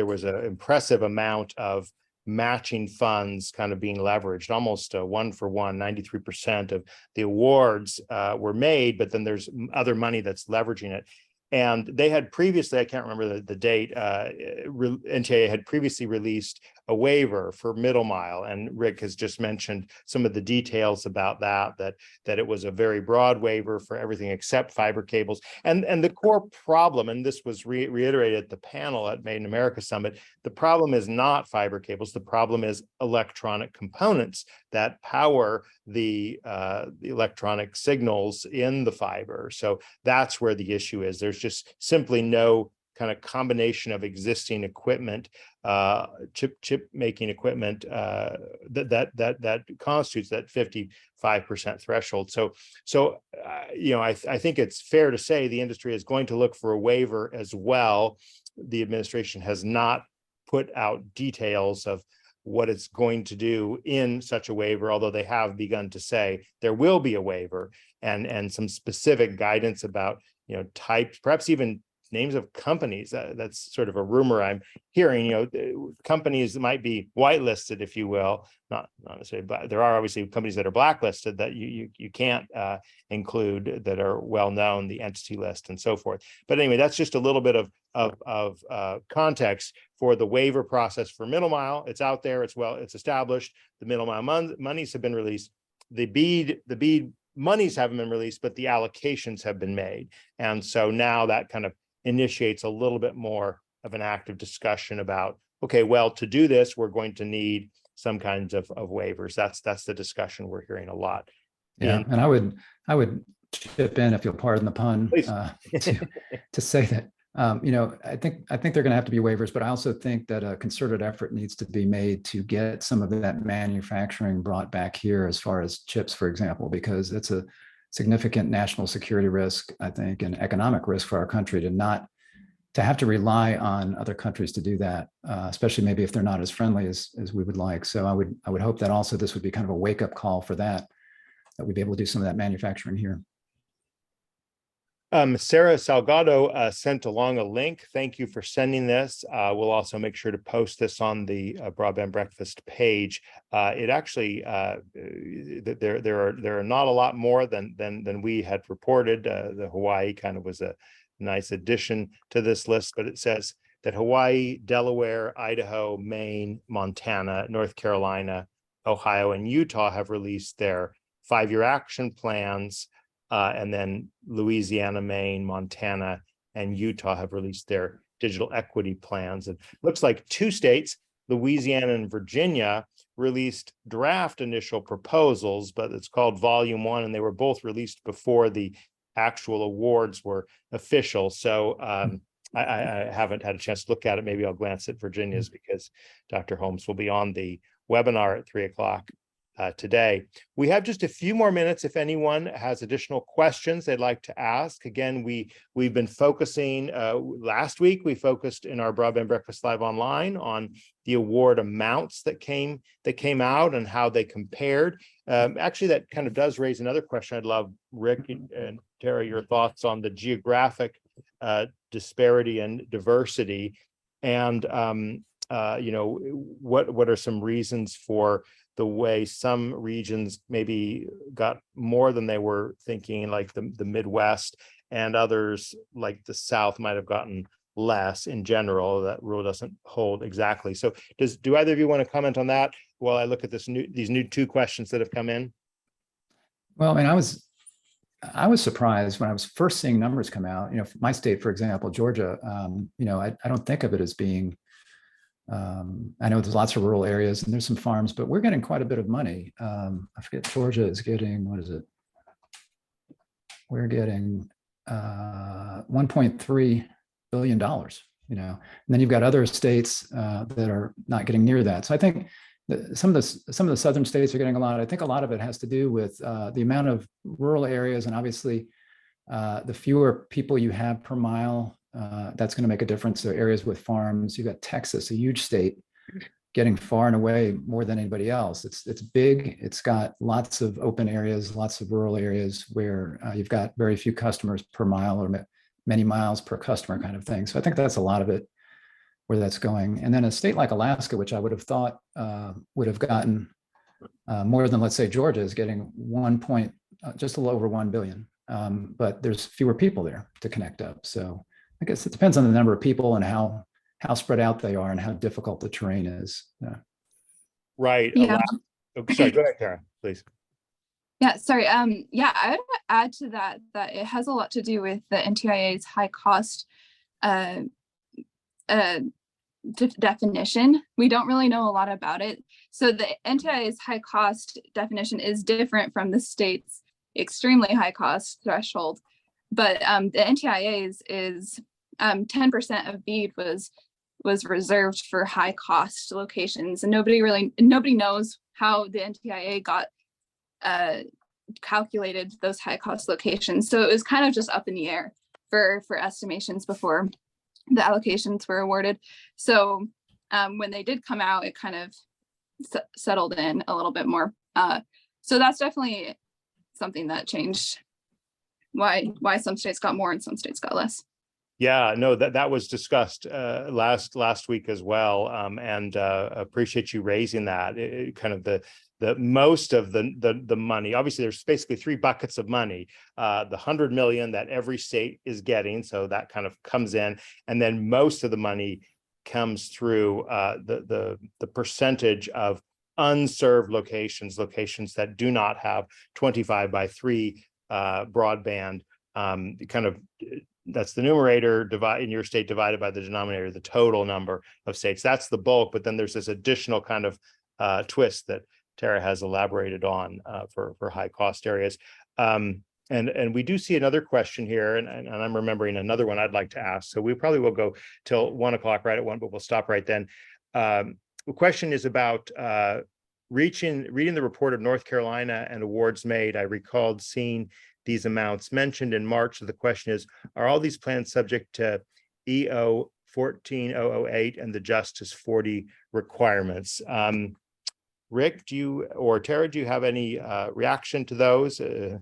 was an impressive amount of matching funds kind of being leveraged, almost a 1-for-1, 93% of the awards were made, but then there's other money that's leveraging it. And they had previously, I can't remember the date, NTIA had previously released a waiver for middle mile, and Rick has just mentioned some of the details about that it was a very broad waiver for everything except fiber cables. And the core problem, and this was reiterated at the panel at Made in America Summit, the problem is not fiber cables. The problem is electronic components that power the electronic signals in the fiber. So that's where the issue is. There's just simply no kind of combination of existing equipment, chip making equipment that constitutes that 55% threshold. So I think it's fair to say the industry is going to look for a waiver as well. The administration has not put out details of what it's going to do in such a waiver, although they have begun to say there will be a waiver and some specific guidance about types, perhaps even names of companies. That's sort of a rumor I'm hearing. Companies that might be whitelisted, if you will, not necessarily, but there are obviously companies that are blacklisted that you can't include, that are well known, the entity list and so forth. But anyway, that's just a little bit of context for the waiver process for middle mile. It's out there. It's established. The middle mile monies have been released. The BEAD monies haven't been released, but the allocations have been made. And so now that kind of initiates a little bit more of an active discussion about, okay, well, to do this, we're going to need some kinds of waivers. That's the discussion we're hearing a lot. Yeah, and I would chip in, if you'll pardon the pun, to say that I think they're going to have to be waivers, but I also think that a concerted effort needs to be made to get some of that manufacturing brought back here, as far as chips, for example, because it's a significant national security risk, I think, and economic risk for our country to not to have to rely on other countries to do that, especially maybe if they're not as friendly as we would like. So I would hope that also this would be kind of a wake up call for that we'd be able to do some of that manufacturing here. Sarah Salgado sent along a link. Thank you for sending this. We'll also make sure to post this on the Broadband Breakfast page. It actually there are not a lot more than we had reported. The Hawaii kind of was a nice addition to this list, but it says that Hawaii, Delaware, Idaho, Maine, Montana, North Carolina, Ohio, and Utah have released their 5-year action plans. And then Louisiana, Maine, Montana, and Utah have released their digital equity plans. It looks like 2 states, Louisiana and Virginia, released draft initial proposals, but it's called Volume 1, and they were both released before the actual awards were official. So I haven't had a chance to look at it. Maybe I'll glance at Virginia's because Dr. Holmes will be on the webinar at 3 o'clock. Today. We have just a few more minutes if anyone has additional questions they'd like to ask. Again, we've been focusing, last week we focused in our Broadband Breakfast Live Online on the award amounts that came out and how they compared. Actually, that kind of does raise another question. I'd love, Rick and Tara, your thoughts on the geographic disparity and diversity, and you know, what are some reasons for the way some regions maybe got more than they were thinking, like the Midwest, and others like the South might have gotten less in general. That rule doesn't hold exactly. So do either of you want to comment on that while I look at these new 2 questions that have come in? Well, I mean, I was surprised when I was first seeing numbers come out. You know, my state, for example, Georgia, you know, I don't think of it as being, I know there's lots of rural areas and there's some farms, but we're getting quite a bit of money. I forget, Georgia is getting, what is it? We're getting $1.3 billion, you know, and then you've got other states that are not getting near that. So I think some of the southern states are getting a lot. I think a lot of it has to do with the amount of rural areas, and obviously the fewer people you have per mile, that's going to make a difference. So areas with farms, you've got Texas, a huge state, getting far and away more than anybody else. It's big. It's got lots of open areas, lots of rural areas where you've got very few customers per mile or many miles per customer kind of thing. So I think that's a lot of it where that's going. And then a state like Alaska, which I would have thought would have gotten more than, let's say, Georgia is getting just a little over 1 billion. But there's fewer people there to connect up. So I guess it depends on the number of people and how spread out they are and how difficult the terrain is. Yeah. Right. Yeah. Oh, sorry, go ahead, Karen, please. Yeah, sorry. Yeah, I would add to that it has a lot to do with the NTIA's high cost definition. We don't really know a lot about it. So the NTIA's high cost definition is different from the state's extremely high cost threshold. But the NTIA's is 10% of BEAD was reserved for high cost locations, and nobody knows how the NTIA got calculated those high cost locations. So it was kind of just up in the air for estimations before the allocations were awarded. So when they did come out, it kind of settled in a little bit more. So that's definitely something that changed why some states got more and some states got less. Yeah, no, that was discussed last week as well, and appreciate you raising that. Kind of the most of the money. Obviously, there's basically 3 buckets of money. The 100 million that every state is getting, so that kind of comes in, and then most of the money comes through the percentage of unserved locations that do not have 25 by 3 broadband. Kind of that's the numerator in your state divided by the denominator, the total number of states. That's the bulk, but then there's this additional kind of twist that Tara has elaborated on for high cost areas. And we do see another question here, and I'm remembering another one I'd like to ask. So we probably will go till 1 o'clock, right at 1, but we'll stop right then. The question is about reading the report of North Carolina and awards made. I recalled seeing these amounts mentioned in March. So the question is, are all these plans subject to Yep. EO 14008 and the Justice 40 requirements. Rick, or Tara, do you have any reaction to those? I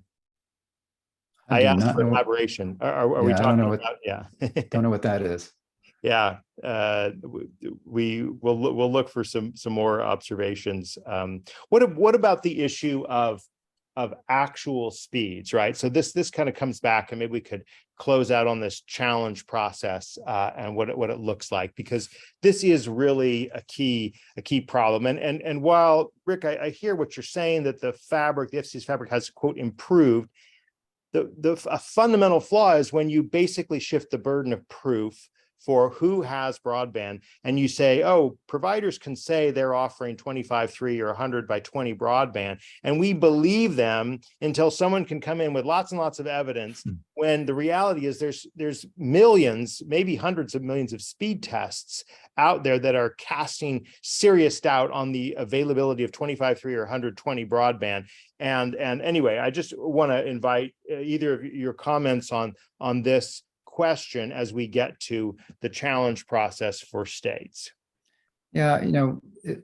do asked not for know. elaboration. Are we Yeah, I don't talking know what, about? Yeah. don't know what that is. Yeah, we'll look for some more observations. What about the issue of actual speeds, right? So this kind of comes back, and maybe we could close out on this challenge process and what it looks like, because this is really a key problem. And while Rick, I hear what you're saying, that the FCC's fabric has, quote, improved. A fundamental flaw is when you basically shift the burden of proof for who has broadband, and you say, oh, providers can say they're offering 25/3 or 100/20 broadband, and we believe them until someone can come in with lots and lots of evidence, when the reality is there's millions, maybe hundreds of millions of speed tests out there that are casting serious doubt on the availability of 25/3 or 100/20 broadband. And anyway, I just want to invite either of your comments on this question as we get to the challenge process for states. Yeah,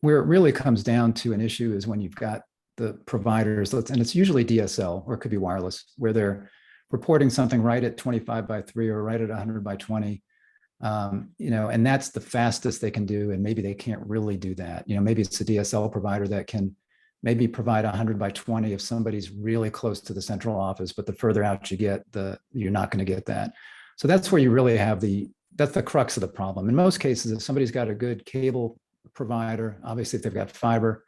where it really comes down to an issue is when you've got the providers, and it's usually DSL, or it could be wireless, where they're reporting something right at 25/3 or right at 100/20. And that's the fastest they can do, and maybe they can't really do that. Maybe it's a DSL provider that can maybe provide 100/20 if somebody's really close to the central office, but the further out you get, you're not going to get that. So that's where you really have that's the crux of the problem. In most cases, if somebody's got a good cable provider, obviously if they've got fiber,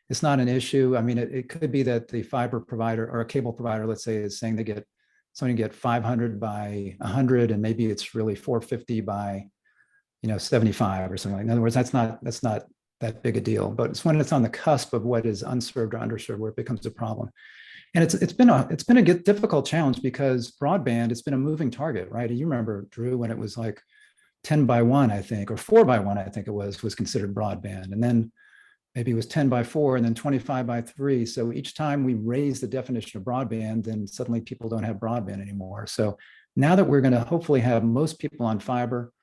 it's not an issue. I mean, it could be that the fiber provider or a cable provider, let's say, is saying somebody get 500/100, and maybe it's really 450/75 or something. In other words, that's not that big a deal. But it's when it's on the cusp of what is unserved or underserved where it becomes a problem. And it's been a difficult challenge, because broadband, it's been a moving target, right? You remember, Drew, when it was like 10/1, I think, or 4/1, I think it was considered broadband. And then maybe it was 10/4 and then 25/3. So each time we raise the definition of broadband, then suddenly people don't have broadband anymore. So now that we're going to hopefully have most people on fiber,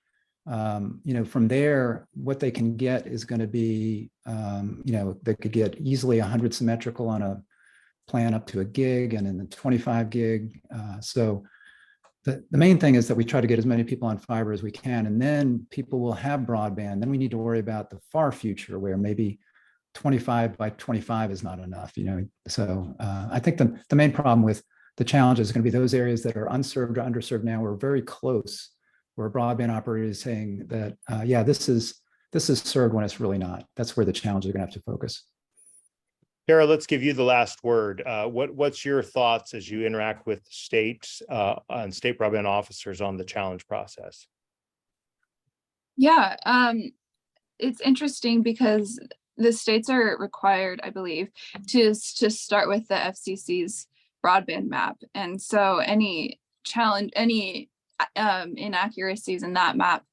from there, what they can get is going to be, they could get easily 100 symmetrical on a plan up to a gig, and then the 25 gig. So the main thing is that we try to get as many people on fiber as we can, and then people will have broadband. Then we need to worry about the far future, where maybe 25/25 is not enough. So I think the main problem with the challenge is going to be those areas that are unserved or underserved now. We're very close, where a broadband operator is saying that, yeah, this is served when it's really not. That's where the challenge is going to have to focus. Tara, let's give you the last word. What's your thoughts as you interact with states and state broadband officers on the challenge process? Yeah, it's interesting because the states are required, I believe, to start with the FCC's broadband map. And so any inaccuracies in that map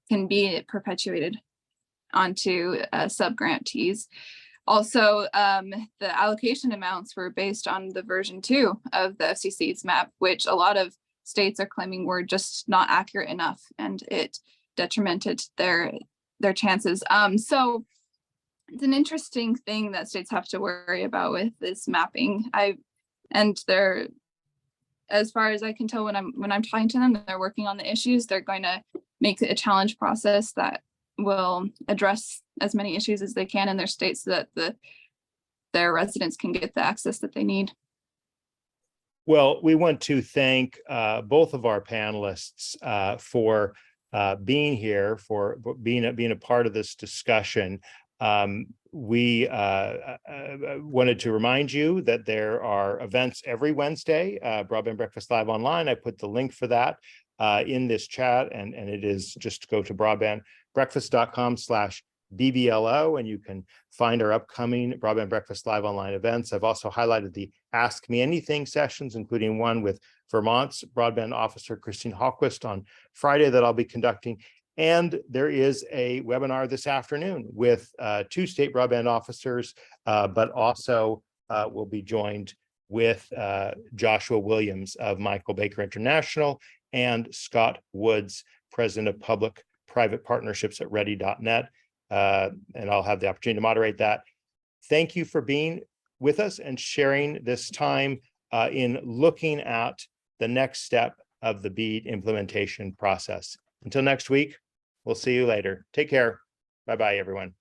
can be perpetuated onto subgrantees. Also, the allocation amounts were based on the version 2 of the FCC's map, which a lot of states are claiming were just not accurate enough, and it detrimented their chances. So it's an interesting thing that states have to worry about with this mapping. As far as I can tell, when I'm talking to them, they're working on the issues. They're going to make a challenge process that will address as many issues as they can in their states, so that their residents can get the access that they need. Well, we want to thank both of our panelists for being here, for being a part of this discussion. We wanted to remind you that there are events every Wednesday, Broadband Breakfast Live Online. I put the link for that in this chat, and it is just go to broadbandbreakfast.com/BBLO, and you can find our upcoming Broadband Breakfast Live Online events. I've also highlighted the Ask Me Anything sessions, including one with Vermont's broadband officer, Christine Hawquist, on Friday that I'll be conducting. And there is a webinar this afternoon with 2 state broadband officers, but also we'll be joined with Joshua Williams of Michael Baker International and Scott Woods president of public-private partnerships at ready.net. And I'll have the opportunity to moderate that. Thank you for being with us and sharing this time in looking at the next step of the BEAD implementation process. Until next week, we'll see you later. Take care. Bye-bye, everyone.